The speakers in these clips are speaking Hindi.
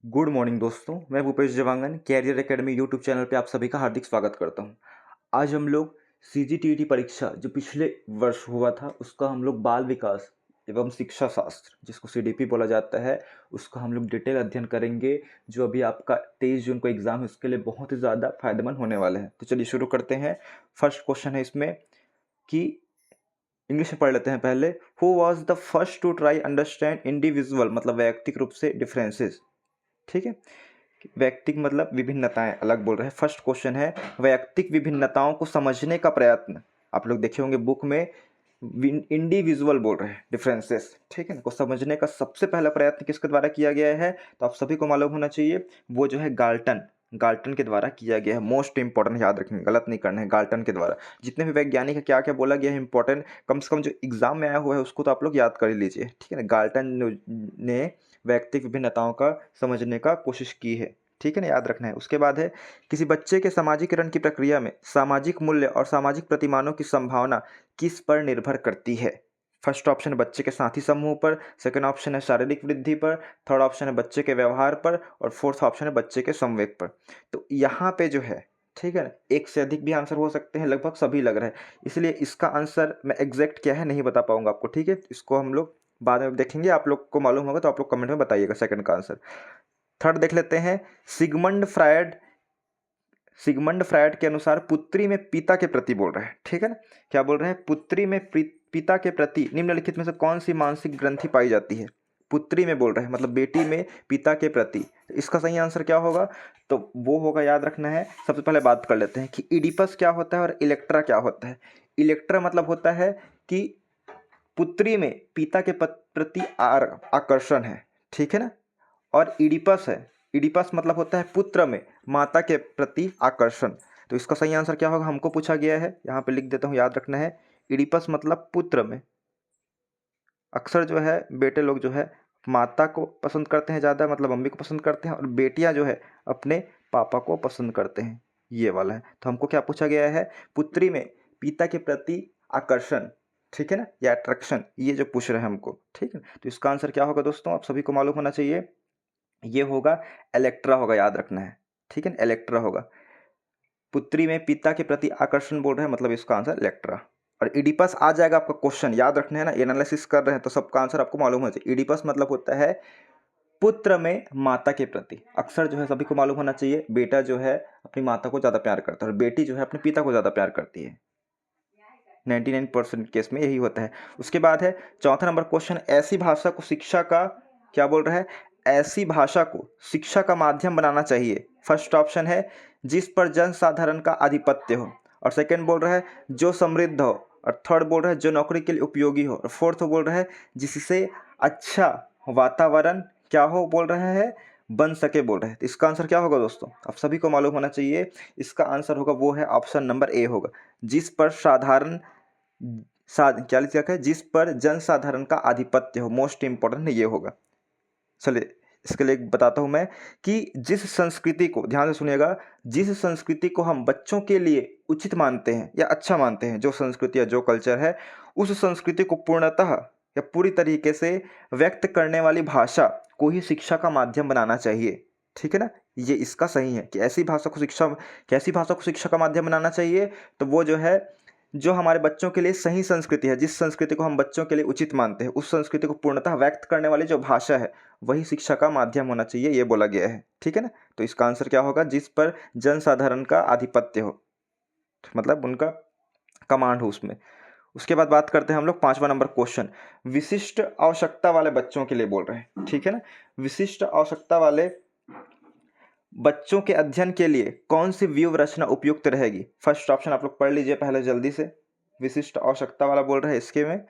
गुड मॉर्निंग दोस्तों, मैं Bhupesh Jawangan Career Academy YouTube channel पे आप सभी का हार्दिक स्वागत करता हूं। आज हम लोग सीजीटीईटी परीक्षा जो पिछले वर्ष हुआ था उसका हम लोग बाल विकास एवं शिक्षा शास्त्र जिसको सीडीपी बोला जाता है उसका हम लोग डिटेल अध्ययन करेंगे। जो अभी आपका 23 जून को एग्ज़ाम है उसके लिए बहुत ही ज़्यादा फायदेमंद होने वाले हैं। तो चलिए शुरू करते हैं। फर्स्ट क्वेश्चन है इसमें कि इंग्लिश में पढ़ लेते हैं पहले। Who was the first to try understand individual मतलब वैयक्तिक रूप से डिफरेंसेस। ठीक है, वैयक्तिक मतलब विभिन्नताएं अलग बोल रहे हैं। फर्स्ट क्वेश्चन है वैयक्तिक विभिन्नताओं को समझने का प्रयत्न। आप लोग देखे होंगे बुक में इंडिविजुअल बोल रहे हैं डिफरेंसेस, ठीक है ना, को समझने का सबसे पहला प्रयत्न किसके द्वारा किया गया है तो आप सभी को मालूम होना चाहिए वो जो है गाल्टन गाल्टन के द्वारा किया गया है। मोस्ट इंपॉर्टेंट याद रखेंगे, गलत नहीं करना है। गाल्टन के द्वारा जितने भी वैज्ञानिक है क्या क्या बोला गया है इंपॉर्टेंट, कम से कम जो एग्जाम में आया हुआ है उसको तो आप लोग याद कर ही लीजिए, ठीक है ना। गाल्टन ने वैयक्तिक विभिन्नताओं का समझने का कोशिश की है, ठीक है ना, याद रखना है। उसके बाद है किसी बच्चे के सामाजिकरण की प्रक्रिया में सामाजिक मूल्य और सामाजिक प्रतिमानों की संभावना किस पर निर्भर करती है। फर्स्ट ऑप्शन है बच्चे के साथी समूह पर, सेकंड ऑप्शन है शारीरिक वृद्धि पर, थर्ड ऑप्शन है बच्चे के व्यवहार पर और फोर्थ ऑप्शन है बच्चे के संवेग पर। तो यहाँ पे जो है, ठीक है ना, एक से अधिक भी आंसर हो सकते हैं, लगभग सभी लग रहा है, इसलिए इसका आंसर मैं एग्जैक्ट क्या है नहीं बता पाऊंगा आपको, ठीक है। इसको हम लोग बाद में देखेंगे, आप लोग को मालूम होगा तो आप लोग कमेंट में बताइएगा सेकंड का आंसर। थर्ड देख लेते हैं। सिगमंड फ्रायड सिगमंड फ्रायड के अनुसार पुत्री में पिता के प्रति बोल रहे हैं, ठीक है ना। क्या बोल रहे हैं, पुत्री में पिता के प्रति निम्नलिखित में से कौन सी मानसिक ग्रंथि पाई जाती है। पुत्री में बोल रहे हैं मतलब बेटी में पिता के प्रति। इसका सही आंसर क्या होगा तो वो होगा, याद रखना है। सबसे पहले बात कर लेते हैं कि इडिपस क्या होता है और इलेक्ट्रा क्या होता है। इलेक्ट्रा मतलब होता है कि पुत्री में पिता के प्रति आकर्षण है, ठीक है ना। और इडिपस है, इडिपस मतलब होता है पुत्र में माता के प्रति आकर्षण। तो इसका सही आंसर क्या होगा हमको पूछा गया है, यहाँ पे लिख देता हूँ, याद रखना है। इडिपस मतलब पुत्र में। अक्सर जो है बेटे लोग जो है माता को पसंद करते हैं ज़्यादा, मतलब मम्मी को पसंद करते हैं, और बेटियां जो है अपने पापा को पसंद करते हैं, ये वाला है। तो हमको क्या पूछा गया है, पुत्री में पिता के प्रति आकर्षण, ठीक है ना, या अट्रैक्शन, ये जो पूछ रहे हैं हमको, ठीक है। तो इसका आंसर क्या होगा दोस्तों, आप सभी को मालूम होना चाहिए, ये होगा इलेक्ट्रा होगा, याद रखना है, ठीक है, इलेक्ट्रा होगा। पुत्री में पिता के प्रति आकर्षण बोल रहे हैं मतलब इसका आंसर इलेक्ट्रा। और इडिपस आ जाएगा आपका क्वेश्चन, याद रखना है ना, एनालिसिस कर रहे हैं तो सबका आंसर आपको मालूम होना चाहिए। इडिपस मतलब होता है पुत्र में माता के प्रति। अक्सर जो है सभी को मालूम होना चाहिए, बेटा जो है अपनी माता को ज्यादा प्यार करता है और बेटी जो है अपने पिता को ज्यादा प्यार करती है। 99% केस में यही होता है। उसके बाद है चौथा नंबर क्वेश्चन, ऐसी भाषा को शिक्षा का क्या बोल रहा है, ऐसी भाषा को शिक्षा का माध्यम बनाना चाहिए। फर्स्ट ऑप्शन है जिस पर जनसाधारण का आधिपत्य हो, और सेकंड बोल रहा है जो समृद्ध हो, और थर्ड बोल रहा है जो नौकरी के लिए उपयोगी हो, और फोर्थ बोल रहा है जिससे अच्छा वातावरण क्या हो बोल रहा है बन सके बोल रहे हैं। तो इसका आंसर क्या होगा दोस्तों, आप सभी को मालूम होना चाहिए। इसका आंसर होगा वो है ऑप्शन नंबर ए होगा, जिस पर साधारण क्या लिखा है, जिस पर जनसाधारण का आधिपत्य हो। मोस्ट इंपॉर्टेंट ये होगा। चलिए इसके लिए बताता हूं मैं कि जिस संस्कृति को, ध्यान से सुनिएगा, जिस संस्कृति को हम बच्चों के लिए उचित मानते हैं या अच्छा मानते हैं, जो संस्कृति या जो कल्चर है, उस संस्कृति को पूर्णतः या पूरी तरीके से व्यक्त करने वाली भाषा को ही शिक्षा का माध्यम बनाना चाहिए, ठीक है ना। ये इसका सही है कि ऐसी भाषा को शिक्षा, कैसी भाषा को शिक्षा का माध्यम बनाना चाहिए, तो वो जो है जो हमारे बच्चों के लिए सही संस्कृति है, जिस संस्कृति को हम बच्चों के लिए उचित मानते हैं, उस संस्कृति को पूर्णतः व्यक्त करने वाली जो भाषा है वही शिक्षा का माध्यम होना चाहिए, ये बोला गया है, ठीक है ना। तो इसका आंसर क्या होगा, जिस पर जनसाधारण का आधिपत्य हो, मतलब उनका कमांड हो उसमें। उसके बाद बात करते हैं हम लोग पांचवा नंबर क्वेश्चन, विशिष्ट आवश्यकता वाले बच्चों के लिए बोल रहे हैं, ठीक है ना। विशिष्ट आवश्यकता वाले बच्चों के अध्ययन के लिए कौन सी व्यूह रचना उपयुक्त रहेगी। फर्स्ट ऑप्शन आप लोग पढ़ लीजिए पहले जल्दी से, विशिष्ट आवश्यकता वाला बोल रहे हैं इसके में।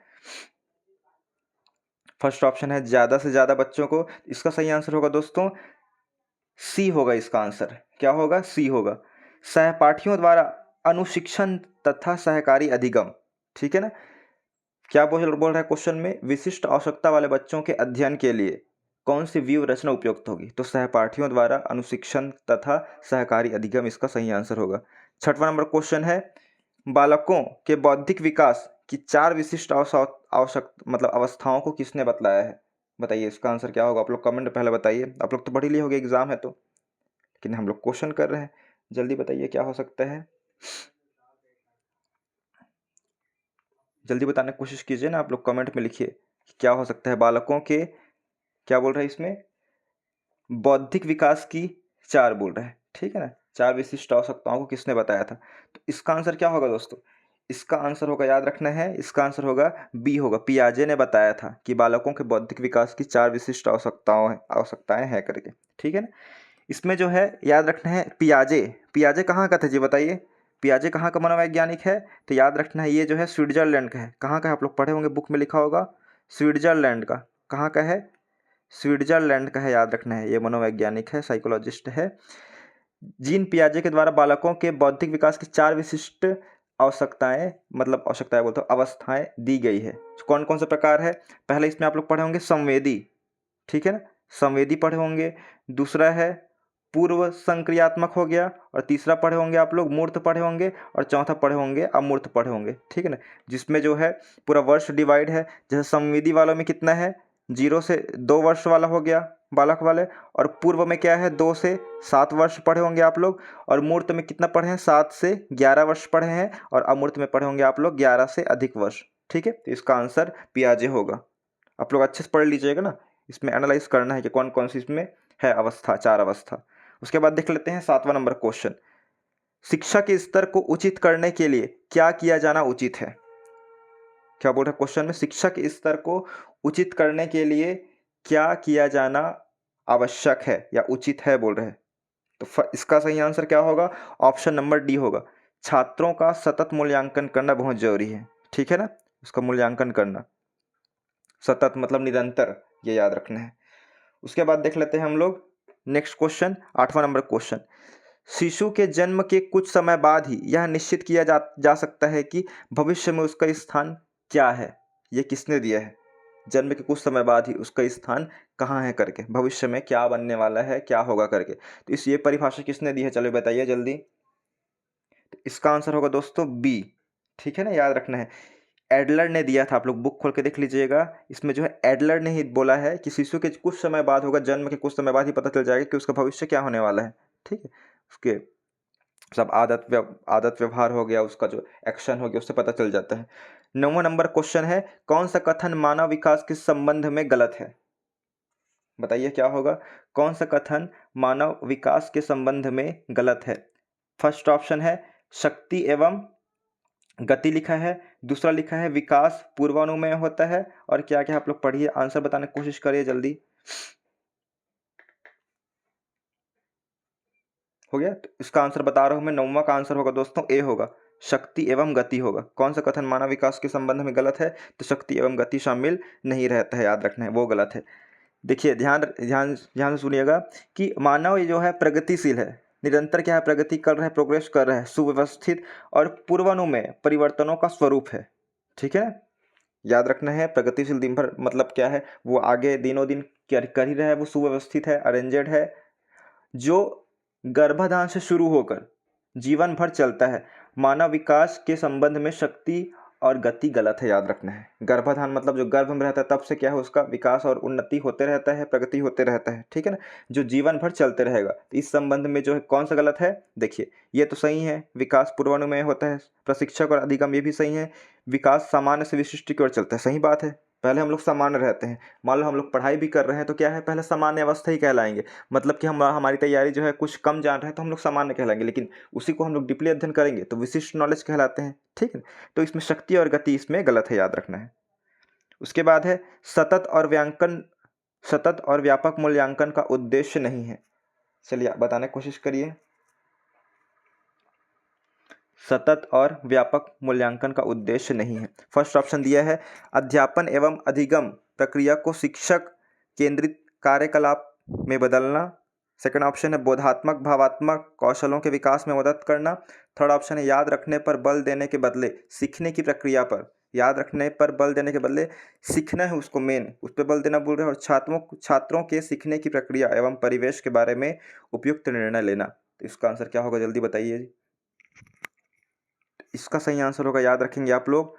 फर्स्ट ऑप्शन है ज्यादा से ज्यादा बच्चों को। इसका सही आंसर होगा दोस्तों सी होगा, इसका आंसर क्या होगा, सी होगा। सहपाठियों द्वारा अनुशिक्षण तथा सहकारी अधिगम, ठीक है ना। क्या बोल रहा है क्वेश्चन में, विशिष्ट आवश्यकता वाले बच्चों के अध्ययन के लिए कौन सी व्यूह रचना उपयुक्त होगी, तो सहपाठियों द्वारा अनुशिक्षण तथा सहकारी अधिगम इसका सही आंसर होगा। छठवां नंबर क्वेश्चन है, बालकों के बौद्धिक विकास की चार विशिष्ट आवश्यक मतलब अवस्थाओं को किसने बतलाया है। बताइए इसका आंसर क्या होगा? आप लोग कमेंट पहले बताइए। आप लोग तो पढ़ ही लिए होंगे, एग्जाम है तो, लेकिन हम लोग क्वेश्चन कर रहे हैं। जल्दी बताइए क्या हो सकता है, जल्दी बताने की कोशिश कीजिए ना। आप लोग कमेंट में लिखिए कि क्या हो सकता है। बालकों के क्या बोल रहा है इसमें, बौद्धिक विकास की 4 बोल रहा है, ठीक है ना। 4 विशिष्ट आवश्यकताओं को किसने बताया था? तो इसका आंसर क्या होगा दोस्तों? इसका आंसर होगा, याद रखना है, इसका आंसर होगा बी होगा। पियाजे ने बताया था कि बालकों के बौद्धिक विकास की 4 विशिष्ट आवश्यकताएं हैं करके, ठीक है ना। इसमें जो है याद रखना है, पियाजे, पियाजे कहाँ का था जी बताइए? पियाजे कहाँ का मनोवैज्ञानिक है? तो याद रखना है ये जो है स्विट्जरलैंड का है। कहाँ का है? आप लोग पढ़े होंगे, बुक में लिखा होगा, स्विट्जरलैंड का। कहाँ का है? स्विट्जरलैंड का है, याद रखना है। ये मनोवैज्ञानिक है, साइकोलॉजिस्ट है। जीन पियाजे के द्वारा बालकों के बौद्धिक विकास की 4 विशिष्ट आवश्यकताएं, मतलब आवश्यकताएं बोलते हो, अवस्थाएं दी गई है। कौन कौन से प्रकार है? पहले इसमें आप लोग पढ़े होंगे संवेदी, ठीक है ना, संवेदी पढ़े होंगे। दूसरा है पूर्व संक्रियात्मक हो गया, और तीसरा पढ़े होंगे आप लोग मूर्त पढ़े होंगे, और चौथा पढ़े होंगे अमूर्त पढ़े होंगे, ठीक है ना। जिसमें जो है पूरा वर्ष डिवाइड है। जैसे संवेदी वालों में कितना है, 0 से 2 वर्ष वाला हो गया बालक वाले, और पूर्व में क्या है, 2 से 7 वर्ष पढ़े होंगे आप लोग, और मूर्त में कितना पढ़े हैं, 7 से 11 वर्ष पढ़े हैं, और अमूर्त में पढ़े होंगे आप लोग 11 से अधिक वर्ष, ठीक है। तो इसका आंसर पियाजे होगा। आप लोग अच्छे से पढ़ लीजिएगा ना, इसमें एनालाइज करना है कि कौन कौन सी इसमें है अवस्था, 4 अवस्था। उसके बाद देख लेते हैं 7वां नंबर क्वेश्चन। शिक्षा के स्तर को उचित करने के लिए क्या किया जाना उचित है? क्या बोल रहा है क्वेश्चन में, शिक्षा के स्तर को उचित करने के लिए क्या किया जाना आवश्यक है या उचित है बोल रहे हैं। तो इसका सही आंसर क्या होगा? ऑप्शन नंबर डी होगा। छात्रों का सतत मूल्यांकन करना बहुत जरूरी है, ठीक है ना। उसका मूल्यांकन करना, सतत मतलब निरंतर, ये याद रखना है। उसके बाद देख लेते हैं हम लोग नेक्स्ट क्वेश्चन, 8वां नंबर क्वेश्चन। शिशु के जन्म के कुछ समय बाद ही यह निश्चित किया जा सकता है कि भविष्य में उसका स्थान क्या है। ये किसने दिया है? जन्म के कुछ समय बाद ही उसका स्थान कहाँ है करके, भविष्य में क्या बनने वाला है, क्या होगा करके। तो इस ये परिभाषा किसने दी है, चलो बताइए जल्दी। तो इसका आंसर होगा दोस्तों बी, ठीक है ना, याद रखना है। एडलर ने दिया था, आप लोग बुक खोल के देख लीजिएगा। इसमें जो है एडलर ने ही बोला है कि शिशु के कुछ समय बाद होगा, जन्म के कुछ समय बाद ही पता चल जाएगा कि उसका भविष्य क्या होने वाला है, ठीक है। उसके सब आदत व्यवहार हो गया, उसका जो एक्शन हो गया, उससे पता चल जाता है। 9वां नंबर क्वेश्चन है, कौन सा कथन मानव विकास के संबंध में गलत है? बताइए क्या होगा, कौन सा कथन मानव विकास के संबंध में गलत है? फर्स्ट ऑप्शन है शक्ति एवं गति लिखा है, दूसरा लिखा है विकास पूर्वानुमेय होता है, और क्या क्या आप लोग पढ़िए, आंसर बताने की कोशिश करिए जल्दी। हो गया? तो इसका आंसर बता रहा हूं मैं, 9वां का आंसर होगा दोस्तों ए होगा, शक्ति एवं गति होगा। कौन सा कथन मानव विकास के संबंध में गलत है? तो शक्ति एवं गति शामिल नहीं रहता है, याद रखना है, वो गलत है। देखिए ध्यान ध्यान ध्यान से सुनिएगा कि मानव ये जो है प्रगतिशील है, निरंतर क्या है, प्रगति कर रहा है, प्रोग्रेस कर रहा है, सुव्यवस्थित और पूर्वानुमेय परिवर्तनों का स्वरूप है, ठीक है ना। याद रखना है, प्रगतिशील दिन भर मतलब क्या है, वो आगे दिनों दिन कर ही रहा है, वो सुव्यवस्थित है, अरेंजेड है, जो गर्भाधान से शुरू होकर जीवन भर चलता है। मानव विकास के संबंध में शक्ति और गति गलत है, याद रखना है। गर्भाधान मतलब जो गर्भ में रहता है तब से क्या है, उसका विकास और उन्नति होते रहता है, प्रगति होते रहता है, ठीक है ना, जो जीवन भर चलते रहेगा। तो इस संबंध में जो है कौन सा गलत है? देखिए ये तो सही है, विकास पूर्वानुमेय होता है, प्रशिक्षक और अधिगम, ये भी सही है। विकास सामान्य से विशिष्ट की ओर चलता है, सही बात है। पहले हम लोग सामान्य रहते हैं, मान लो हम लोग पढ़ाई भी कर रहे हैं तो क्या है, पहले सामान्य अवस्था ही कहलाएंगे। मतलब कि हम हमारी तैयारी जो है कुछ कम जान रहे हैं तो हम लोग सामान्य कहलाएंगे, लेकिन उसी को हम लोग डीपली अध्ययन करेंगे तो विशिष्ट नॉलेज कहलाते हैं, ठीक है। तो इसमें शक्ति और गति इसमें गलत है, याद रखना है। उसके बाद है सतत और व्यापक मूल्यांकन का उद्देश्य नहीं है। चलिए बताने की कोशिश करिए। सतत और व्यापक मूल्यांकन का उद्देश्य नहीं है। फर्स्ट ऑप्शन दिया है अध्यापन एवं अधिगम प्रक्रिया को शिक्षक केंद्रित कार्यकलाप में बदलना। सेकंड ऑप्शन है बोधात्मक भावात्मक कौशलों के विकास में मदद करना। थर्ड ऑप्शन है याद रखने पर बल देने के बदले सीखने की प्रक्रिया पर, याद रखने पर बल देने के बदले सीखना है उसको, मेन उस पर बल देना बोल रहे हैं। और छात्रों के सीखने की प्रक्रिया एवं परिवेश के बारे में उपयुक्त निर्णय लेना। तो इसका आंसर क्या होगा, जल्दी बताइए जी। इसका सही आंसर होगा, याद रखेंगे आप लोग,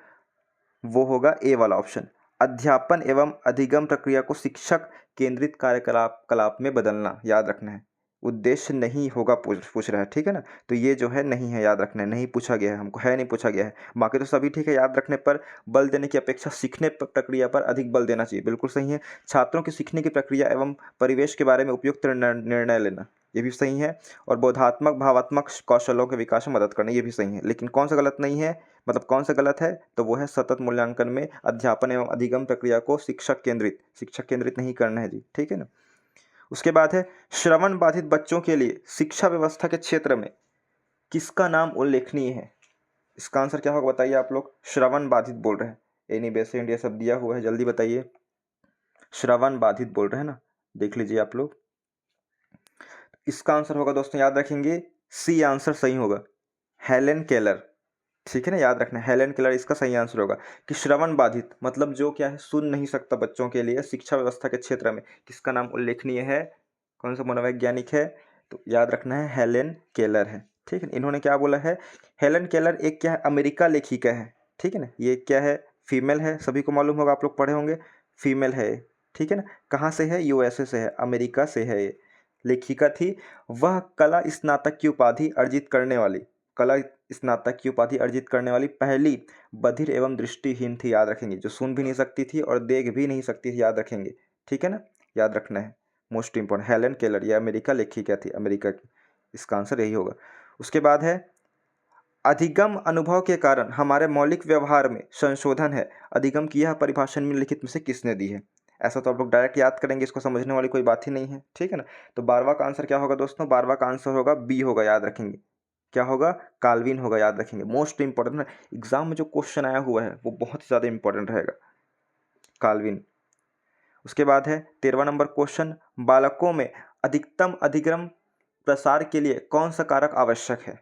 वो होगा ए वाला ऑप्शन, अध्यापन एवं अधिगम प्रक्रिया को शिक्षक केंद्रित कार्यकलाप में बदलना, याद रखना है। उद्देश्य नहीं होगा पूछ रहा है, ठीक है ना। तो ये जो है नहीं है, याद रखना है, नहीं पूछा गया है हमको, है नहीं पूछा गया है। बाकी तो सभी ठीक है, याद रखने पर बल देने की अपेक्षा सीखने प्रक्रिया पर अधिक बल देना चाहिए, बिल्कुल सही है। छात्रों की सीखने की प्रक्रिया एवं परिवेश के बारे में उपयुक्त निर्णय लेना, ये भी सही है। और बोधात्मक भावात्मक कौशलों के विकास में मदद करना, ये भी सही है। लेकिन कौन सा गलत नहीं है, मतलब कौन सा गलत है, तो वो है सतत मूल्यांकन में अध्यापन एवं अधिगम प्रक्रिया को शिक्षक केंद्रित नहीं करना है जी, ठीक है ना। उसके बाद है श्रवण बाधित बच्चों के लिए शिक्षा व्यवस्था के क्षेत्र में किसका नाम उल्लेखनीय है। इसका आंसर क्या होगा बताइए आप लोग। श्रवण बाधित बोल रहे हैं, एनी बेस इंडिया सब दिया हुआ है, जल्दी बताइए। श्रवण बाधित बोल रहे हैं ना, देख लीजिए आप लोग। इसका आंसर होगा दोस्तों, याद रखेंगे, सी आंसर सही होगा, हेलेन केलर, ठीक है ना, याद रखना, हेलेन केलर इसका सही आंसर होगा। कि श्रवण बाधित मतलब जो क्या है, सुन नहीं सकता बच्चों के लिए शिक्षा व्यवस्था के क्षेत्र में किसका नाम उल्लेखनीय है, कौन सा मनोवैज्ञानिक है, तो याद रखना है हेलेन केलर है, ठीक है। इन्होंने क्या बोला है, हेलेन केलर एक क्या है, अमेरिका लेखिका है, ठीक है ना। ये क्या है, फीमेल है, सभी को मालूम होगा, आप लोग पढ़े होंगे, फीमेल है, ठीक है ना। कहाँ से है, यूएसए से है, अमेरिका से है ये। लेखिका थी, वह कला स्नातक की उपाधि अर्जित करने वाली, कला स्नातक की उपाधि अर्जित करने वाली पहली बधिर एवं दृष्टिहीन थी, याद रखेंगे, जो सुन भी नहीं सकती थी और देख भी नहीं सकती थी, याद रखेंगे, ठीक है ना, याद रखना है, मोस्ट इंपॉर्टेंट। हेलेन केलर, ये अमेरिका लेखिका थी, अमेरिका की, इसका आंसर यही होगा। उसके बाद है अधिगम अनुभव के कारण हमारे मौलिक व्यवहार में संशोधन है, अधिगम की यह परिभाषा निम्नलिखित में से किसने दी है। ऐसा तो आप लोग डायरेक्ट याद करेंगे, इसको समझने वाली कोई बात ही नहीं है, ठीक है ना। तो 12वां का आंसर क्या होगा दोस्तों, 12वां का आंसर होगा बी होगा, याद रखेंगे, क्या होगा, काल्विन होगा, याद रखेंगे, मोस्ट इंपॉर्टेंट है। एग्जाम में जो क्वेश्चन आया हुआ है वो बहुत ही ज़्यादा इंपॉर्टेंट रहेगा, काल्विन। उसके बाद है 13वां नंबर क्वेश्चन, बालकों में अधिकतम अधिगम प्रसार के लिए कौन सा कारक आवश्यक है।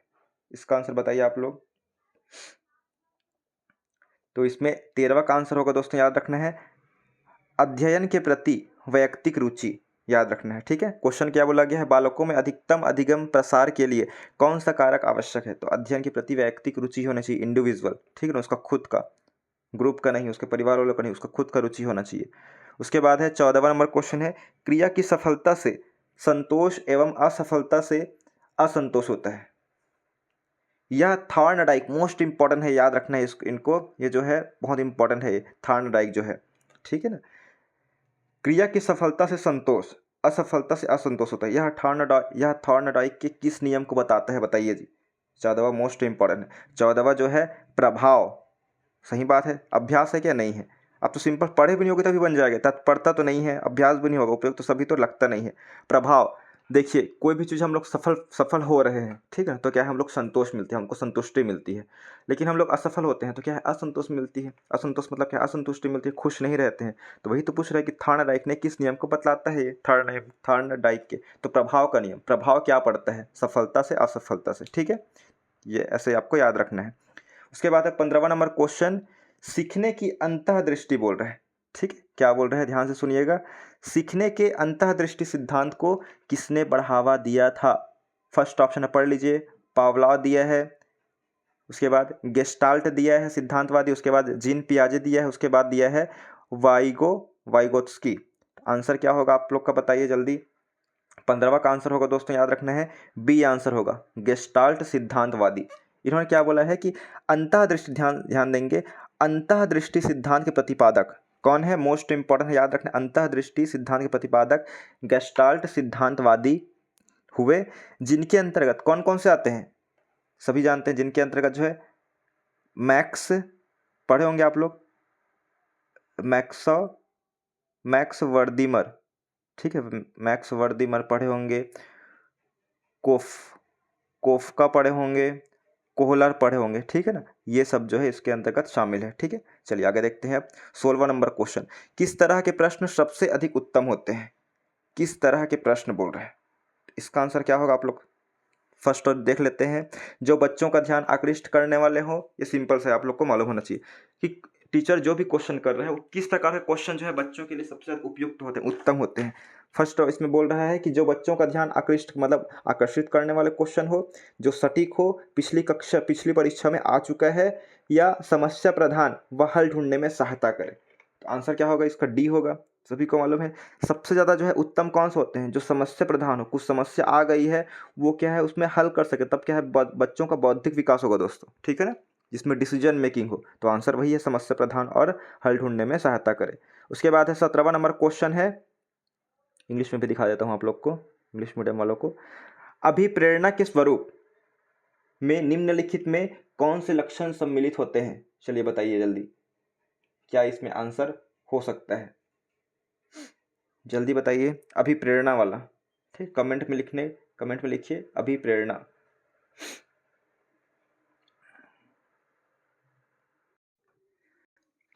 इसका आंसर बताइए आप लोग। तो इसमें 13वां का आंसर होगा दोस्तों, याद रखना है, अध्ययन के प्रति वैयक्तिक रुचि, याद रखना है, ठीक है। क्वेश्चन क्या बोला गया है, बालकों में अधिकतम अधिगम प्रसार के लिए कौन सा कारक आवश्यक है, तो अध्ययन के प्रति वैयक्तिक रुचि होना चाहिए, इंडिविजुअल, ठीक है ना, उसका खुद का, ग्रुप का नहीं, उसके परिवार वालों का नहीं, उसका खुद का रुचि होना चाहिए। उसके बाद है 14वां नंबर क्वेश्चन है, क्रिया की सफलता से संतोष एवं असफलता से असंतोष होता है। यह थॉर्नडाइक मोस्ट इंपॉर्टेंट है, याद रखना है इनको, ये जो है बहुत इंपॉर्टेंट है, ये थॉर्नडाइक जो है, ठीक है ना। क्रिया की सफलता से संतोष, असफलता से असंतोष होता है, यह थॉर्नडाइक के किस नियम को बताता है, बताइए जी। 14वां मोस्ट इंपॉर्टेंट है, 14वां जो है प्रभाव, सही बात है, अभ्यास है क्या, नहीं है। अब तो सिंपल पढ़े भी नहीं होगे तभी बन जाएगा, तत्परता तो नहीं है, अभ्यास भी नहीं होगा, उपयोग तो सभी तो लगता नहीं है। प्रभाव, देखिए कोई भी चीज़ हम लोग सफल हो रहे हैं, ठीक है, तो क्या है, हम लोग संतोष मिलती है, हमको संतुष्टि मिलती है। लेकिन हम लोग असफल होते हैं तो क्या है, असंतोष मिलती है। असंतोष मतलब क्या, असंतुष्टि मिलती है, खुश नहीं रहते हैं। तो वही तो पूछ रहा है कि थॉर्नडाइक ने किस नियम को बतलाता है, ये थॉर्नडाइक के, तो प्रभाव का नियम। प्रभाव क्या पड़ता है, सफलता से असफलता से, ठीक है, ये ऐसे आपको याद रखना है। उसके बाद है 15वां नंबर क्वेश्चन, सीखने की अंतःदृष्टि बोल रहा है, ठीक है, क्या बोल रहा है, ध्यान से सुनिएगा। सीखने के अंतःदृष्टि सिद्धांत को किसने बढ़ावा दिया था। फर्स्ट ऑप्शन पढ़ लीजिए, पावलॉव दिया है, उसके बाद गेस्टाल्ट दिया है सिद्धांतवादी, उसके बाद जीन पियाजे दिया है, उसके बाद दिया है वाइगोत्स्की। आंसर क्या होगा आप लोग का, बताइए जल्दी। 15वां का आंसर होगा दोस्तों, याद रखना है, बी आंसर होगा, गेस्टाल्ट सिद्धांतवादी। इन्होंने क्या बोला है कि अंतःदृष्टि, ध्यान ध्यान देंगे, अंतःदृष्टि सिद्धांत के प्रतिपादक कौन है, मोस्ट इंपॉर्टेंट है, याद रखना, अंतःदृष्टि सिद्धांत के प्रतिपादक गेस्टाल्ट सिद्धांतवादी हुए, जिनके अंतर्गत कौन कौन से आते हैं, सभी जानते हैं, जिनके अंतर्गत जो है मैक्स, पढ़े होंगे आप लोग, मैक्स वर्दीमर, ठीक है, मैक्स वर्दीमर पढ़े होंगे, कोफका पढ़े होंगे, कोहलर पढ़े होंगे, ठीक है ना, ये सब जो है इसके अंतर्गत शामिल है, ठीक है। चलिए आगे देखते हैं। 16वां नंबर क्वेश्चन, किस तरह के प्रश्न सबसे अधिक उत्तम होते हैं, किस तरह के प्रश्न बोल रहे हैं, इसका आंसर क्या होगा आप लोग फर्स्ट और देख लेते हैं। जो बच्चों का ध्यान आकृष्ट करने वाले हो, ये सिंपल से आप लोग को मालूम होना चाहिए कि टीचर जो भी क्वेश्चन कर रहे हैं वो किस प्रकार के क्वेश्चन जो है बच्चों के लिए सबसे ज़्यादा उपयुक्त होते हैं, उत्तम होते हैं। फर्स्ट इसमें बोल रहा है कि जो बच्चों का ध्यान आकर्षित करने वाले क्वेश्चन हो, जो सटीक हो, पिछली परीक्षा में आ चुका है, या समस्या प्रधान व हल ढूंढने में सहायता करे। तो आंसर क्या होगा इसका? डी होगा। सभी को मालूम है सबसे ज़्यादा जो है उत्तम कौन से होते हैं? जो समस्या प्रधान हो, कुछ समस्या आ गई है वो क्या है उसमें हल कर सके, तब क्या है बच्चों का बौद्धिक विकास होगा दोस्तों, ठीक है ना, जिसमें डिसीजन मेकिंग हो। तो आंसर वही है, समस्या प्रधान और हल ढूंढने में सहायता करे। उसके बाद है 17वां नंबर क्वेश्चन है, इंग्लिश में भी दिखा देता हूँ आप लोग को, इंग्लिश मीडियम वालों को। अभिप्रेरणा के स्वरूप में निम्नलिखित में कौन से लक्षण सम्मिलित होते हैं? चलिए बताइए जल्दी, क्या इसमें आंसर हो सकता है? जल्दी बताइए, अभिप्रेरणा वाला, ठीक, कमेंट में लिखिए अभिप्रेरणा।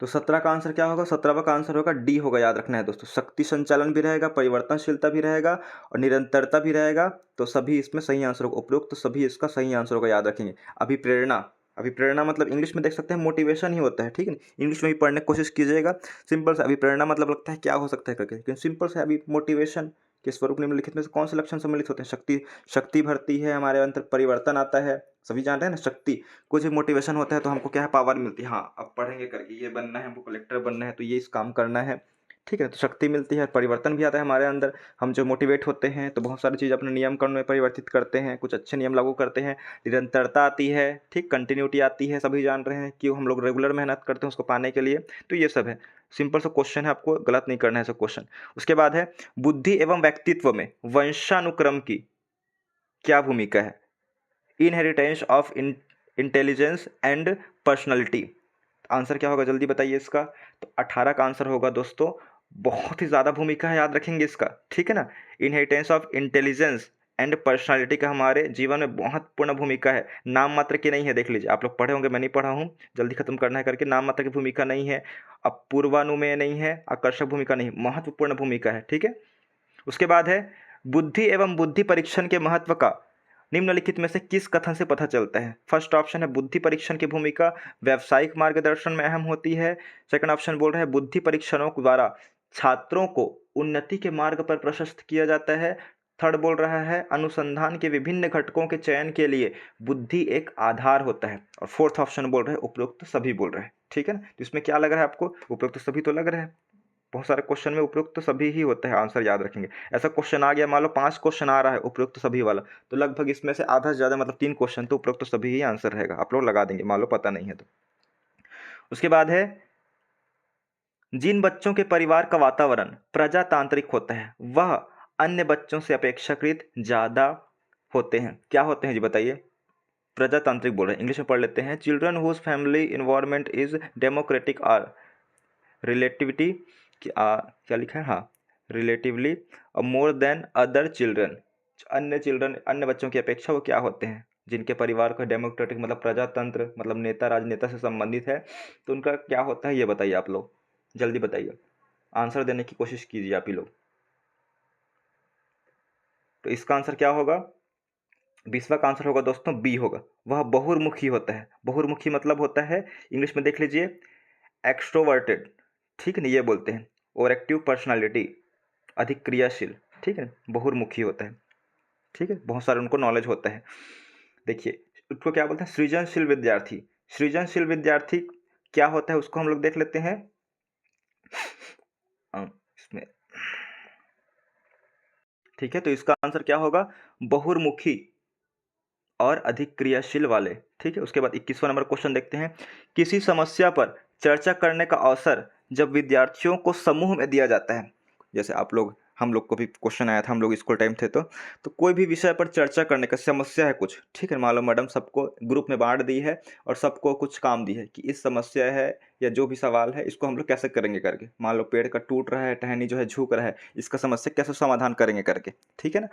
तो 17 का आंसर क्या होगा? 17वां का आंसर होगा डी होगा, याद रखना है दोस्तों। शक्ति संचालन भी रहेगा, परिवर्तनशीलता भी रहेगा और निरंतरता भी रहेगा। तो सभी इसमें सही आंसर होगा, उपरोक्त तो सभी इसका सही आंसर होगा, याद रखेंगे। अभिप्रेरणा, अभिप्रेरणा मतलब इंग्लिश में देख सकते हैं मोटिवेशन ही होता है, ठीक है ना। इंग्लिश में भी पढ़ने की कोशिश कीजिएगा। सिंपल से अभिप्रेरणा मतलब लगता है क्या हो सकता है करके, लेकिन सिंपल से अभी मोटिवेशन के स्वरूप निम्नलिखित में से कौन से लक्षण सम्मिलित होते हैं? शक्ति भरती है, हमारे अंदर परिवर्तन आता है, सभी जान रहे हैं ना। शक्ति, कुछ भी मोटिवेशन होता है तो हमको क्या है, पावर मिलती है। हाँ अब पढ़ेंगे करके ये बनना है, हमको कलेक्टर बनना है, तो ये इस काम करना है, ठीक है। तो शक्ति मिलती है, परिवर्तन भी आता है हमारे अंदर। हम जो मोटिवेट होते हैं तो बहुत सारी चीज़ अपने नियम कानून में परिवर्तित करते हैं, कुछ अच्छे नियम लागू करते हैं। निरंतरता आती है, ठीक, कंटिन्यूटी आती है, सभी जान रहे हैं कि हम लोग रेगुलर मेहनत करते हैं उसको पाने के लिए। तो ये सब है, सिंपल सा क्वेश्चन है, आपको गलत नहीं करना है सब क्वेश्चन। उसके बाद है बुद्धि एवं व्यक्तित्व में वंशानुक्रम की क्या भूमिका है? Inheritance of intelligence and personality. Answer क्या होगा जल्दी बताइए इसका? तो 18 का आंसर होगा दोस्तों, बहुत ही ज़्यादा भूमिका है, याद रखेंगे इसका, ठीक है ना। Inheritance of intelligence and personality का हमारे जीवन में महत्वपूर्ण भूमिका है, नाम मात्र की नहीं है। देख लीजिए, आप लोग पढ़े होंगे, मैं नहीं पढ़ा हूँ, जल्दी खत्म करना है करके। नाम मात्र की भूमिका नहीं है, अब पूर्वानुमेय नहीं है, आकर्षक भूमिका नहीं, महत्वपूर्ण भूमिका है, ठीक है। उसके बाद है बुद्धि एवं बुद्धि परीक्षण के महत्व का निम्नलिखित में से किस कथन से पता चलता है? फर्स्ट ऑप्शन है बुद्धि परीक्षण की भूमिका व्यावसायिक मार्गदर्शन में अहम होती है। सेकंड ऑप्शन बोल रहा है बुद्धि परीक्षणों द्वारा छात्रों को उन्नति के मार्ग पर प्रशस्त किया जाता है। थर्ड बोल रहा है अनुसंधान के विभिन्न घटकों के चयन के लिए बुद्धि एक आधार होता है। और फोर्थ ऑप्शन बोल रहे हैं उपरोक्त सभी बोल रहे हैं, ठीक है ना। तो इसमें क्या लग रहा है आपको? उपरोक्त सभी तो लग रहा है। बहुत सारे क्वेश्चन में उपयुक्त तो सभी ही होता है, आंसर याद रखेंगे। ऐसा क्वेश्चन आ गया, मान लो 5 क्वेश्चन आ रहा है उपयुक्त तो सभी वाला, तो लगभग इसमें से आधा से ज़्यादा मतलब 3 क्वेश्चन तो उपयुक्त तो सभी ही आंसर रहेगा, आप लोग लगा देंगे, मान लो पता नहीं है तो। उसके बाद है जिन बच्चों के परिवार का वातावरण प्रजातांत्रिक होता है वह अन्य बच्चों से अपेक्षाकृत ज़्यादा होते हैं। क्या होते हैं जी बताइए? प्रजातांत्रिक बोल रहे हैं, इंग्लिश में पढ़ लेते हैं। Children whose family environment is democratic are relativity क्या लिखा है, हाँ, relatively more than other children. अन्य बच्चों की अपेक्षा वो क्या होते हैं? जिनके परिवार का डेमोक्रेटिक मतलब प्रजातंत्र मतलब नेता राजनेता से संबंधित है, तो उनका क्या होता है ये बताइए आप लोग, जल्दी बताइए, आंसर देने की कोशिश कीजिए आप ही लोग। तो इसका आंसर क्या होगा? 20वां का आंसर होगा दोस्तों बी होगा, वह बहुर्मुखी होता है। बहुर्मुखी मतलब होता है, इंग्लिश में देख लीजिए, एक्सट्रोवर्टेड, ठीक है ना, ये बोलते हैं। और एक्टिव पर्सनालिटी, अधिक क्रियाशील, ठीक है, बहुर्मुखी होता है, ठीक है, बहुत सारे उनको नॉलेज होता है। देखिए उसको क्या बोलते हैं? सृजनशील विद्यार्थी। सृजनशील विद्यार्थी क्या होता है उसको हम लोग देख लेते हैं इसमें, ठीक है। तो इसका आंसर क्या होगा? बहुर्मुखी और अधिक क्रियाशील वाले, ठीक है। उसके बाद 21वां नंबर क्वेश्चन देखते हैं। किसी समस्या पर चर्चा करने का अवसर जब विद्यार्थियों को समूह में दिया जाता है, जैसे हम लोग को भी क्वेश्चन आया था, हम लोग स्कूल टाइम थे तो कोई भी विषय पर चर्चा करने का, समस्या है कुछ, ठीक है, मान लो मैडम सबको ग्रुप में बांट दी है और सबको कुछ काम दी है कि इस समस्या है या जो भी सवाल है इसको हम लोग कैसे करेंगे करके। मान लो पेड़ का टूट रहा है, टहनी जो है झुक रहा है, इसका समस्या कैसे समाधान करेंगे करके, ठीक है ना।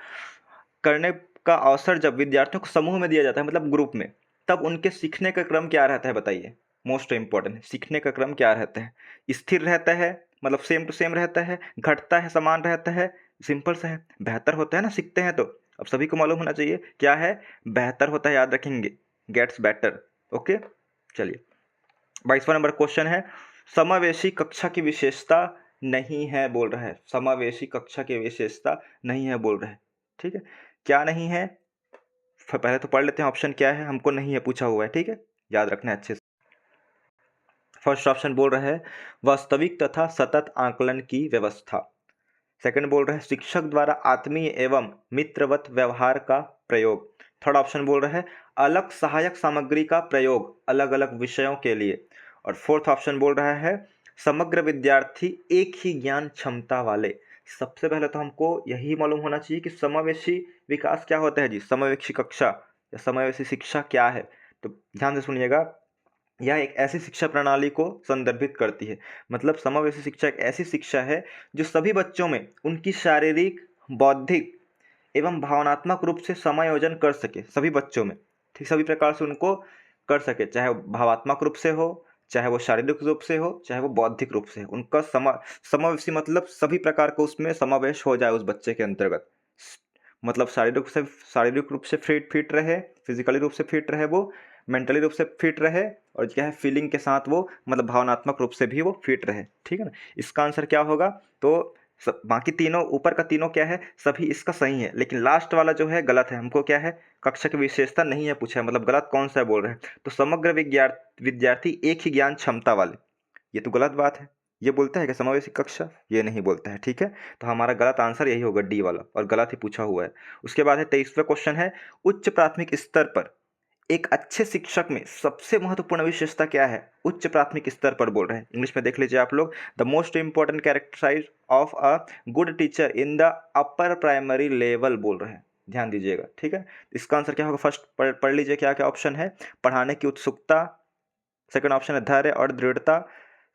करने का अवसर जब विद्यार्थियों को समूह में दिया जाता है मतलब ग्रुप में, तब उनके सीखने का क्रम क्या रहता है बताइए? मोस्ट इंपॉर्टेंट, सीखने का क्रम क्या रहता है? स्थिर रहता है मतलब सेम टू सेम रहता है, घटता है, समान रहता है, सिंपल सा है, बेहतर होता है ना, सीखते हैं तो। अब सभी को मालूम होना चाहिए क्या है, बेहतर होता है, याद रखेंगे, गेट्स बेटर। ओके, चलिए 22वां नंबर क्वेश्चन है, समावेशी कक्षा की विशेषता नहीं है बोल रहा है। समावेशी कक्षा की विशेषता नहीं है बोल रहा है, ठीक है। क्या नहीं है? पहले तो पढ़ लेते हैं ऑप्शन क्या है, हमको नहीं है पूछा हुआ है, ठीक है, याद रखना है अच्छे से। फर्स्ट ऑप्शन बोल रहा है वास्तविक तथा सतत आकलन की व्यवस्था। सेकंड बोल रहा है शिक्षक द्वारा आत्मीय एवं मित्रवत व्यवहार का प्रयोग। थर्ड ऑप्शन बोल रहा है अलग सहायक सामग्री का प्रयोग अलग अलग विषयों के लिए। और फोर्थ ऑप्शन बोल रहा है समग्र विद्यार्थी एक ही ज्ञान क्षमता वाले। सबसे पहले तो हमको यही मालूम होना चाहिए कि समावेशी विकास क्या होता है जी, समावेशी कक्षा या समावेशी शिक्षा क्या है। तो ध्यान से सुनिएगा, यह एक ऐसी शिक्षा प्रणाली को संदर्भित करती है। मतलब समावेशी शिक्षा एक ऐसी शिक्षा है जो सभी बच्चों में उनकी शारीरिक, बौद्धिक एवं भावनात्मक रूप से समायोजन कर सके, सभी बच्चों में, ठीक, सभी प्रकार से उनको कर सके, चाहे वो भावात्मक रूप से हो, चाहे वो शारीरिक रूप से हो, चाहे वो बौद्धिक रूप से हो। उनका समावेशी मतलब सभी प्रकार का उसमें समावेश हो जाए उस बच्चे के अंतर्गत। मतलब शारीरिक रूप से फिट फिट रहे, फिजिकली रूप से फिट रहे, वो मेंटली रूप से फिट रहे, और क्या है फीलिंग के साथ वो मतलब भावनात्मक रूप से भी वो फिट रहे, ठीक है ना। इसका आंसर क्या होगा? तो बाकी तीनों, ऊपर का तीनों क्या है, सभी इसका सही है, लेकिन लास्ट वाला जो है गलत है। हमको क्या है, कक्षा की विशेषता नहीं है पूछा है, मतलब गलत कौन सा है बोल रहे हैं। तो समग्र विद्यार्थी एक ही ज्ञान क्षमता वाले, ये तो गलत बात है। ये बोलता है कि समावेशी कक्षा, ये नहीं बोलता है, ठीक है। तो हमारा गलत आंसर यही होगा, डी वाला, और गलत ही पूछा हुआ है। उसके बाद है 23वां क्वेश्चन है उच्च प्राथमिक स्तर पर एक अच्छे शिक्षक में सबसे महत्वपूर्ण विशेषता क्या है? उच्च प्राथमिक स्तर पर बोल रहे हैं, इंग्लिश में देख लीजिए आप लोग। The most important characterize of a good teacher in the upper primary level बोल रहे हैं, ध्यान दीजिएगा, ठीक है। इसका आंसर क्या होगा? फर्स्ट पढ़ लीजिए क्या क्या ऑप्शन है। पढ़ाने की उत्सुकता, सेकंड ऑप्शन है धैर्य और दृढ़ता,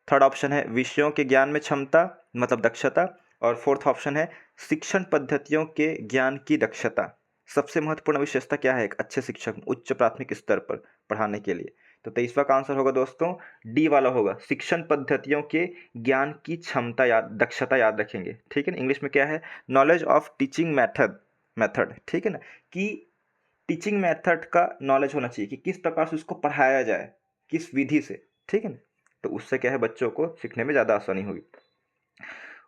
थर्ड ऑप्शन है विषयों के ज्ञान में क्षमता मतलब दक्षता, और फोर्थ ऑप्शन है शिक्षण पद्धतियों के ज्ञान की दक्षता। सबसे महत्वपूर्ण विशेषता क्या है एक अच्छे शिक्षक में उच्च प्राथमिक स्तर पर पढ़ाने के लिए? तो 23वां का आंसर होगा दोस्तों डी वाला होगा, शिक्षण पद्धतियों के ज्ञान की क्षमता दक्षता याद रखेंगे, ठीक है ना। इंग्लिश में क्या है, नॉलेज ऑफ टीचिंग मेथड, ठीक है ना, कि टीचिंग मेथड का नॉलेज होना चाहिए कि किस प्रकार से उसको पढ़ाया जाए, किस विधि से, ठीक है ना। तो उससे क्या है बच्चों को सीखने में ज़्यादा आसानी होगी।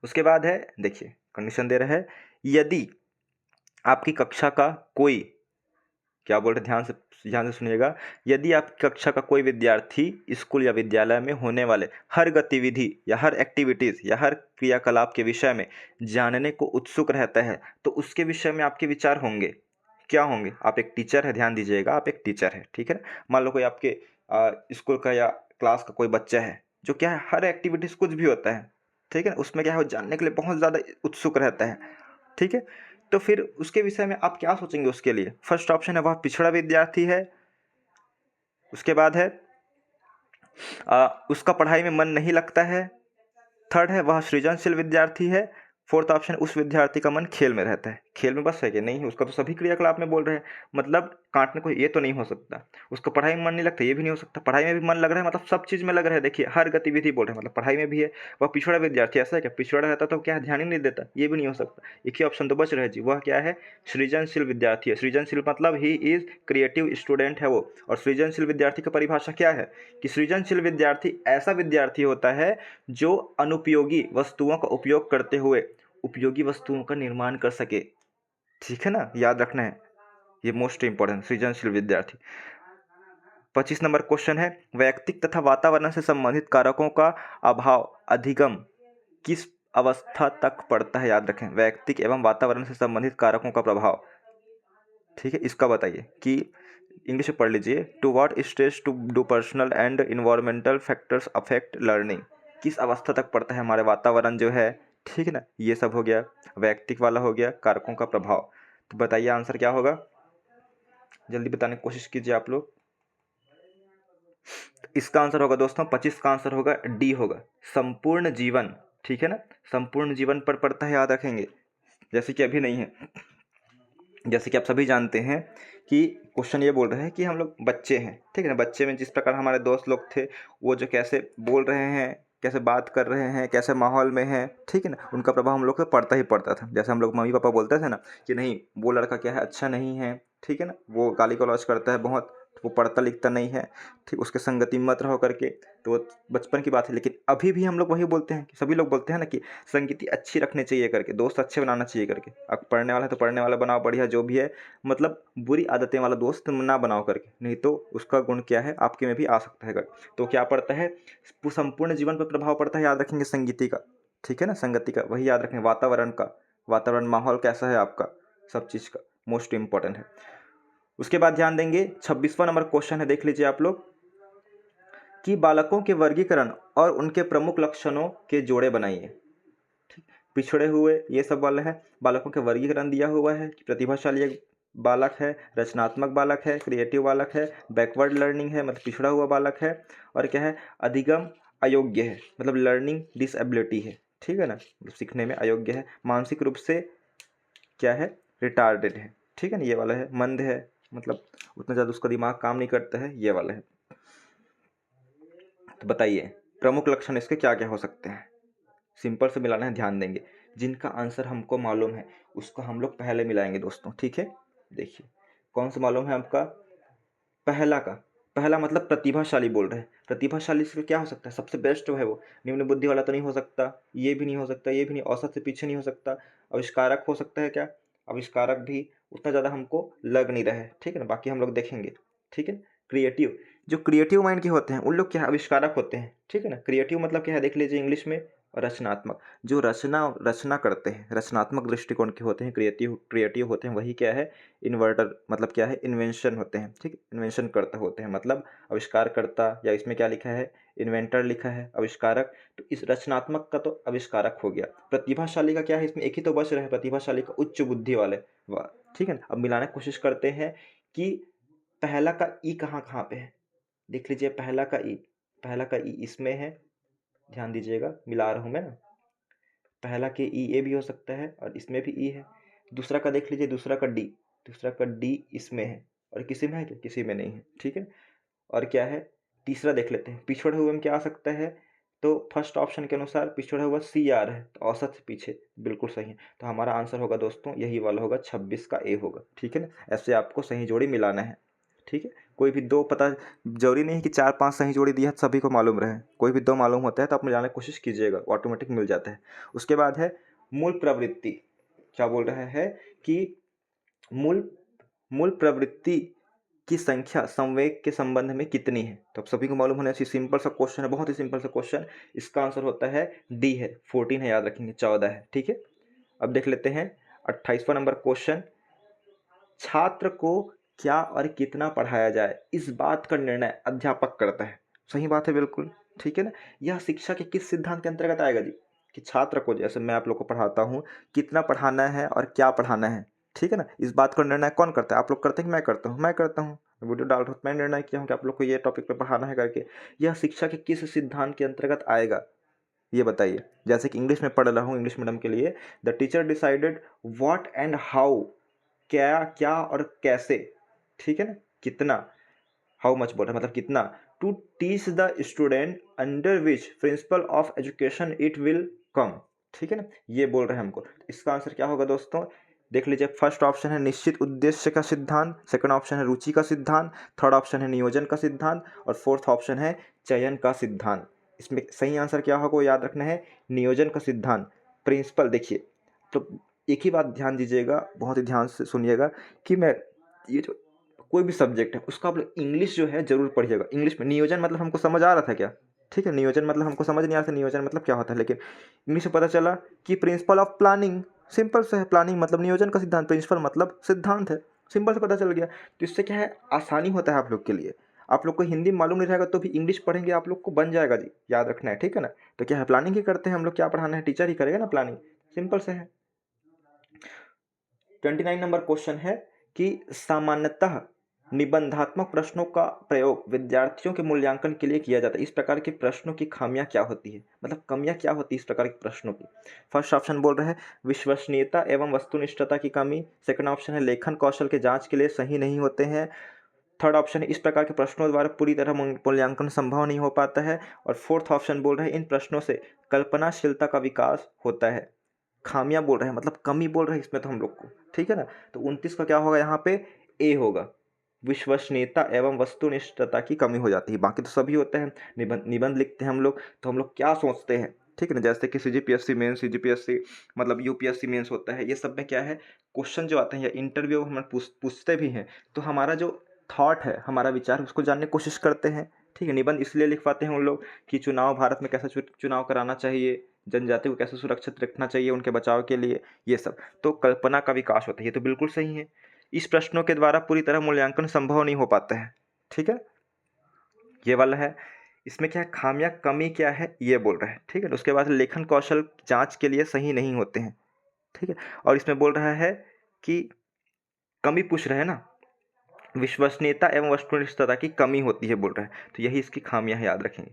उसके बाद है देखिए कंडीशन दे रहा है, यदि आपकी कक्षा का कोई, क्या बोल रहे ध्यान से सुनिएगा, यदि आपकी कक्षा का कोई विद्यार्थी स्कूल या विद्यालय में होने वाले हर गतिविधि या हर एक्टिविटीज़ या हर क्रियाकलाप के विषय में जानने को उत्सुक रहता है, तो उसके विषय में आपके विचार होंगे, क्या होंगे? आप एक टीचर है, ध्यान दीजिएगा, आप एक टीचर है, ठीक है ना। मान लो कोई आपके स्कूल का या क्लास का कोई बच्चा है जो क्या है हर एक्टिविटीज़ कुछ भी होता है, ठीक है ना, उसमें क्या है वो जानने के लिए बहुत ज़्यादा उत्सुक रहता है, ठीक है। तो फिर उसके विषय में आप क्या सोचेंगे उसके लिए? फर्स्ट ऑप्शन है वह पिछड़ा विद्यार्थी है, उसके बाद है उसका पढ़ाई में मन नहीं लगता है, थर्ड है वह सृजनशील विद्यार्थी है, फोर्थ ऑप्शन उस विद्यार्थी का मन खेल में रहता है। खेल में बस है कि नहीं, उसका तो सभी क्रियाकलाप में बोल रहे हैं, मतलब काटने को ये तो नहीं हो सकता। उसको पढ़ाई में मन नहीं लगता, ये भी नहीं हो सकता। पढ़ाई में भी मन लग रहा है मतलब सब चीज़ में लग रहा है, देखिए हर गतिविधि बोल रहे हैं मतलब पढ़ाई में भी है। वह पिछड़ा विद्यार्थी, ऐसा है क्या? पिछड़ा रहता तो क्या है, ध्यान ही नहीं देता, ये भी नहीं हो सकता। एक ही ऑप्शन तो बच रहा है जी, वह क्या है? सृजनशील विद्यार्थी है। सृजनशील मतलब ही इज क्रिएटिव स्टूडेंट है वो। और सृजनशील विद्यार्थी की परिभाषा क्या है कि सृजनशील विद्यार्थी ऐसा विद्यार्थी होता है जो अनुपयोगी वस्तुओं का उपयोग करते हुए उपयोगी वस्तुओं का निर्माण कर सके, ठीक है ना, याद रखना है, ये मोस्ट इंपॉर्टेंट सृजनशील विद्यार्थी। 25 नंबर क्वेश्चन है वैयक्तिक तथा वातावरण से संबंधित कारकों का अभाव अधिगम किस अवस्था तक पड़ता है? याद रखें, वैयक्तिक एवं वातावरण से संबंधित कारकों का प्रभाव, ठीक है, इसका बताइए कि इंग्लिश में पढ़ लीजिए। To what stage to do personal and environmental factors affect learning, किस अवस्था तक पड़ता है हमारे वातावरण जो है, ठीक है ना। ये सब हो गया, वैयक्तिक वाला हो गया, कारकों का प्रभाव। तो बताइए आंसर क्या होगा, जल्दी बताने की कोशिश कीजिए आप लोग। इसका आंसर होगा दोस्तों 25 का आंसर होगा डी होगा, संपूर्ण जीवन, ठीक है ना, संपूर्ण जीवन पर पड़ता है, याद रखेंगे, जैसे कि अभी नहीं है। जैसे कि आप सभी जानते हैं कि क्वेश्चन ये बोल रहे हैं कि हम लोग बच्चे हैं, ठीक है ना, बच्चे में जिस प्रकार हमारे दोस्त लोग थे वो जो कैसे बोल रहे हैं, कैसे बात कर रहे हैं, कैसे माहौल में हैं, ठीक है ना, उनका प्रभाव हम लोग पे पड़ता ही पड़ता था। जैसे हम लोग मम्मी पापा बोलते थे ना कि नहीं वो लड़का क्या है अच्छा नहीं है, ठीक है ना, वो गाली गलौज करता है बहुत, वो पढ़ता लिखता नहीं है, ठीक, उसके संगति में मत रहो करके। तो वो बचपन की बात है, लेकिन अभी भी हम लोग वही बोलते हैं कि सभी लोग बोलते हैं ना कि संगति अच्छी रखनी चाहिए करके, दोस्त अच्छे बनाना चाहिए करके। अब पढ़ने वाला है तो पढ़ने वाला बनाओ, बढ़िया जो भी है, मतलब बुरी आदतें वाला दोस्त ना बनाओ करके, नहीं तो उसका गुण क्या है आपके में भी आ सकता है करके। तो क्या पड़ता है, संपूर्ण जीवन पर प्रभाव पड़ता है, याद रखेंगे संगति का, ठीक है ना, संगति का, वही याद रखेंगे, वातावरण का, वातावरण माहौल कैसा है आपका, सब चीज़ का मोस्ट इंपॉर्टेंट है। उसके बाद ध्यान देंगे 26वां नंबर क्वेश्चन है, देख लीजिए आप लोग, कि बालकों के वर्गीकरण और उनके प्रमुख लक्षणों के जोड़े बनाइए। पिछड़े हुए ये सब वाला है, बालकों के वर्गीकरण दिया हुआ है कि प्रतिभाशाली एक बालक है, रचनात्मक बालक है, क्रिएटिव बालक है, बैकवर्ड लर्निंग है मतलब पिछड़ा हुआ बालक है, और क्या है, अधिगम अयोग्य है मतलब लर्निंग डिसएबिलिटी है, ठीक है ना, सीखने में अयोग्य है, मानसिक रूप से क्या है, रिटार्डेड है, ठीक है ना, ये वाला है, मंद है मतलब उतना ज़्यादा उसका दिमाग काम नहीं करता है, ये वाला है। तो बताइए प्रमुख लक्षण इसके क्या क्या हो सकते हैं, सिंपल से मिलाना है, ध्यान देंगे, जिनका आंसर हमको मालूम है उसको हम लोग पहले मिलाएंगे दोस्तों, ठीक है। देखिए कौन सा मालूम है आपका, पहला का, पहला मतलब प्रतिभाशाली बोल रहे हैं, प्रतिभाशाली से क्या हो सकता है, सबसे बेस्ट जो है वो, निम्न बुद्धि वाला तो नहीं हो सकता, ये भी नहीं हो सकता, ये भी नहीं, औसत से पीछे नहीं हो सकता, आविष्कारक हो सकता है क्या, आविष्कारक भी उतना ज़्यादा हमको लग नहीं रहा है, ठीक है ना, बाकी हम लोग देखेंगे, ठीक है। क्रिएटिव, जो क्रिएटिव माइंड के होते हैं उन लोग क्या है, आविष्कारक होते हैं, ठीक है ना। क्रिएटिव मतलब क्या है, देख लीजिए इंग्लिश में, और रचनात्मक, जो रचना रचना करते हैं, रचनात्मक दृष्टिकोण के होते हैं, क्रिएटिव क्रिएटिव होते हैं, वही क्या है, इन्वर्टर मतलब क्या है, इन्वेंशन होते हैं, ठीक, इन्वेंशन करता होते हैं मतलब आविष्कार करता, या इसमें क्या लिखा है, इन्वेंटर लिखा है, आविष्कारक, तो इस रचनात्मक का तो आविष्कारक हो गया। प्रतिभाशाली का क्या है, इसमें एक ही तो बच रहा है, प्रतिभाशाली का उच्च बुद्धि वाले, वाह, ठीक है ना। अब मिलाने की कोशिश करते हैं कि पहला का ई कहाँ कहाँ पे है, देख लीजिए, पहला का ई, पहला का ई इसमें है, ध्यान दीजिएगा, मिला रहा हूँ मैं ना, पहला के ई ए भी हो सकता है और इसमें भी ई है। दूसरा का देख लीजिए, दूसरा का डी, दूसरा का डी इसमें है, और किसी में है क्या, किसी में नहीं है, ठीक है। और क्या है, तीसरा देख लेते हैं, पिछड़े हुए में क्या आ सकता है, तो फर्स्ट ऑप्शन के अनुसार पिछड़ा हुआ सी आ रहा है, तो औसत से पीछे, बिल्कुल सही है। तो हमारा आंसर होगा दोस्तों यही वाला होगा, 26 का ए होगा, ठीक है ना। ऐसे आपको सही जोड़ी मिलाना है, ठीक है। कोई भी दो पता, जरूरी नहीं है कि 4-5 सही जोड़ी दी है सभी को मालूम रहे, कोई भी दो मालूम होता है तो आप मिलाने की कोशिश कीजिएगा, ऑटोमेटिक मिल जाता है। उसके बाद है मूल प्रवृत्ति, क्या बोल रहा है कि मूल मूल प्रवृत्ति की संख्या संवेग के संबंध में कितनी है, तो आप सभी को मालूम होना चाहिए, सिंपल सा क्वेश्चन है, बहुत ही सिंपल सा क्वेश्चन, इसका आंसर होता है डी है, 14 है, याद रखेंगे, 14 है, ठीक है। अब देख लेते हैं 28वां नंबर क्वेश्चन, छात्र को क्या और कितना पढ़ाया जाए इस बात का निर्णय अध्यापक करता है, सही बात है बिल्कुल, ठीक है ना। यह शिक्षा के किस सिद्धांत के अंतर्गत आएगा जी, कि छात्र को, जैसे मैं आप लोग को पढ़ाता हूँ, कितना पढ़ाना है और क्या पढ़ाना है, ठीक है ना, इस बात का निर्णय कौन करता है, आप लोग करते हैं कि मैं करता हूँ, मैं करता हूँ, वीडियो डाल रहा हूँ, मैं निर्णय किया हूँ कि आप लोग को ये टॉपिक पे पढ़ाना है करके। यह शिक्षा के किस सिद्धांत के अंतर्गत आएगा, ये बताइए। जैसे कि इंग्लिश में पढ़ रहा हूँ, इंग्लिश मीडियम के लिए, the teacher decided what and how, क्या क्या और कैसे, ठीक है ना, कितना, हाउ मच बोल रहा है मतलब कितना, to teach the student under which principle of education it will come, ठीक है ना, ये बोल रहे हैं हमको। इसका आंसर क्या होगा दोस्तों, देख लीजिए, फर्स्ट ऑप्शन है निश्चित उद्देश्य का सिद्धांत, सेकंड ऑप्शन है रुचि का सिद्धांत, थर्ड ऑप्शन है नियोजन का सिद्धांत, और फोर्थ ऑप्शन है चयन का सिद्धांत। इसमें सही आंसर क्या होगा वो याद रखना है, नियोजन का सिद्धांत। प्रिंसिपल देखिए, तो एक ही बात ध्यान दीजिएगा, बहुत ही ध्यान से सुनिएगा, कि मैं ये जो कोई भी सब्जेक्ट है उसका आप लोग इंग्लिश जो है जरूर पढ़िएगा, इंग्लिश में नियोजन मतलब हमको समझ आ रहा था क्या, ठीक है, नियोजन मतलब हमको समझ नहीं आ रहा था नियोजन मतलब क्या होता है, लेकिन इंग्लिश में पता चला कि प्रिंसिपल ऑफ प्लानिंग, सिंपल से है, प्लानिंग मतलब नियोजन का सिद्धांत, प्रिंसिपल मतलब सिद्धांत है, सिंपल से पता चल गया। तो इससे क्या है, आसानी होता है आप लोग के लिए, आप लोग को हिंदी मालूम नहीं रहेगा तो भी इंग्लिश पढ़ेंगे आप लोग को बन जाएगा जी, याद रखना है, ठीक है ना। तो क्या है, प्लानिंग ही करते हैं हम लोग, क्या पढ़ाना है, टीचर ही करेगा ना प्लानिंग, सिंपल से है। 29 नंबर क्वेश्चन है कि सामान्यतः निबंधात्मक प्रश्नों का प्रयोग विद्यार्थियों के मूल्यांकन के लिए किया जाता है, इस प्रकार के प्रश्नों की खामियां क्या होती है, मतलब कमियां क्या होती है इस प्रकार के प्रश्नों की। फर्स्ट ऑप्शन बोल रहे हैं विश्वसनीयता एवं वस्तुनिष्ठता की कमी, सेकंड ऑप्शन है लेखन कौशल के जांच के लिए सही नहीं होते हैं, थर्ड ऑप्शन है इस प्रकार के प्रश्नों द्वारा पूरी तरह मूल्यांकन संभव नहीं हो पाता है, और फोर्थ ऑप्शन बोल रहे हैं इन प्रश्नों से कल्पनाशीलता का विकास होता है। खामियां बोल रहे हैं मतलब कमी बोल रहे हैं इसमें तो हम लोग को, ठीक है ना। तो 29 का क्या होगा यहाँ पे, ए होगा, विश्वसनीयता एवं वस्तुनिष्ठता की कमी हो जाती है। बाकी तो सभी होते हैं, निबंध लिखते हैं हम लोग, तो हम लोग क्या सोचते हैं, ठीक है ना? जैसे कि सीजीपीएससी मेंस, सीजीपीएससी मतलब यूपीएससी मेंस होता है, ये सब में क्या है, क्वेश्चन जो आते हैं या इंटरव्यू हम पूछते भी हैं, तो हमारा जो थॉट है, हमारा विचार, उसको जानने की कोशिश करते हैं, ठीक है? निबंध इसलिए लिख पाते हैं उन लोग कि चुनाव भारत में कैसा चुनाव कराना चाहिए, जनजाति को कैसे सुरक्षित रखना चाहिए उनके बचाव के लिए, ये सब। तो कल्पना का विकास होता है, ये तो बिल्कुल सही है। इस प्रश्नों के द्वारा पूरी तरह मूल्यांकन संभव नहीं हो पाता है, ठीक है? ये वाला है। इसमें क्या है, खामियां कमी क्या है ये बोल रहा है, ठीक है? तो उसके बाद लेखन कौशल जांच के लिए सही नहीं होते हैं, ठीक है? और इसमें बोल रहा है कि कमी पूछ रहे हैं ना, विश्वसनीयता एवं वस्तुनिष्ठता की कमी होती है बोल रहा है, तो यही इसकी खामियां है, याद रखेंगे।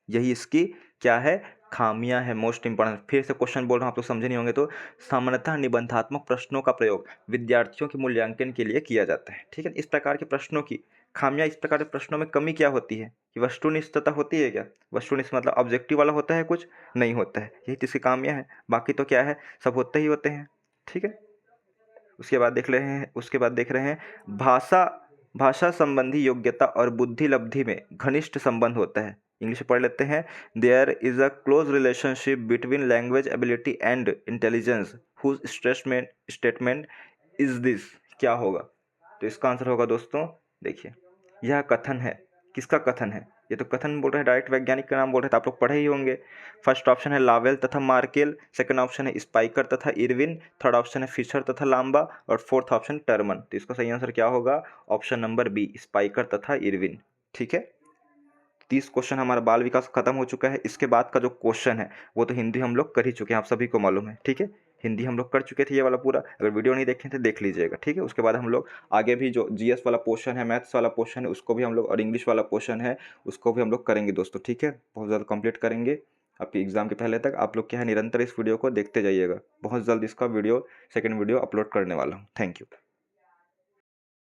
यही इसकी क्या है, खामियां है, मोस्ट इंपॉर्टेंट। फिर से क्वेश्चन बोल रहा हूँ, आप लोग समझे नहीं होंगे तो, सामान्यतः निबंधात्मक प्रश्नों का प्रयोग विद्यार्थियों के मूल्यांकन के लिए किया जाता है, ठीक है? इस प्रकार के प्रश्नों की खामियां, इस प्रकार के प्रश्नों में कमी क्या होती है कि वस्तुनिष्ठता होती है क्या? वस्तुनिष्ठ मतलब ऑब्जेक्टिव वाला होता है, कुछ नहीं होता है, यही तो इसकी खामियां है। बाकी तो क्या है, सब होते ही होते हैं, ठीक है? उसके बाद देख रहे हैं भाषा भाषा संबंधी योग्यता और बुद्धि लब्धि में घनिष्ठ संबंध होता है। इंग्लिश पढ़ लेते हैं। There is a close relationship between language ability and intelligence whose statement is this, क्या होगा? तो इसका आंसर होगा दोस्तों, देखिए, यह कथन है। किसका कथन है? ये तो कथन बोल रहे हैं, डायरेक्ट वैज्ञानिक का नाम बोल रहे हैं, तो आप लोग पढ़े ही होंगे। फर्स्ट ऑप्शन है लावेल तथा मार्केल, सेकंड ऑप्शन है स्पाइकर तथा इरविन, थर्ड ऑप्शन है फिशर तथा लांबा, और फोर्थ ऑप्शन टर्मन। तो इसका सही आंसर क्या होगा? ऑप्शन नंबर बी, स्पाइकर तथा इरविन, ठीक है? 30 क्वेश्चन हमारा बाल विकास खत्म हो चुका है। इसके बाद का जो क्वेश्चन है वो तो हिंदी हम लोग कर ही चुके हैं, आप सभी को मालूम है, ठीक है? हिंदी हम लोग कर चुके थे, ये वाला पूरा। अगर वीडियो नहीं देखे तो देख लीजिएगा, ठीक है? उसके बाद हम लोग आगे भी जो जीएस वाला पोर्शन है, मैथ्स वाला पोर्शन है, उसको भी हम लोग, और इंग्लिश वाला पोर्शन है उसको भी हम लोग करेंगे दोस्तों, ठीक है? बहुत ज़्यादा कंप्लीट करेंगे आपके एग्जाम के पहले तक। आप लोग क्या है, निरंतर इस वीडियो को देखते जाइएगा। बहुत जल्द इसका वीडियो, सेकेंड वीडियो अपलोड करने वाला हूँ। Thank you.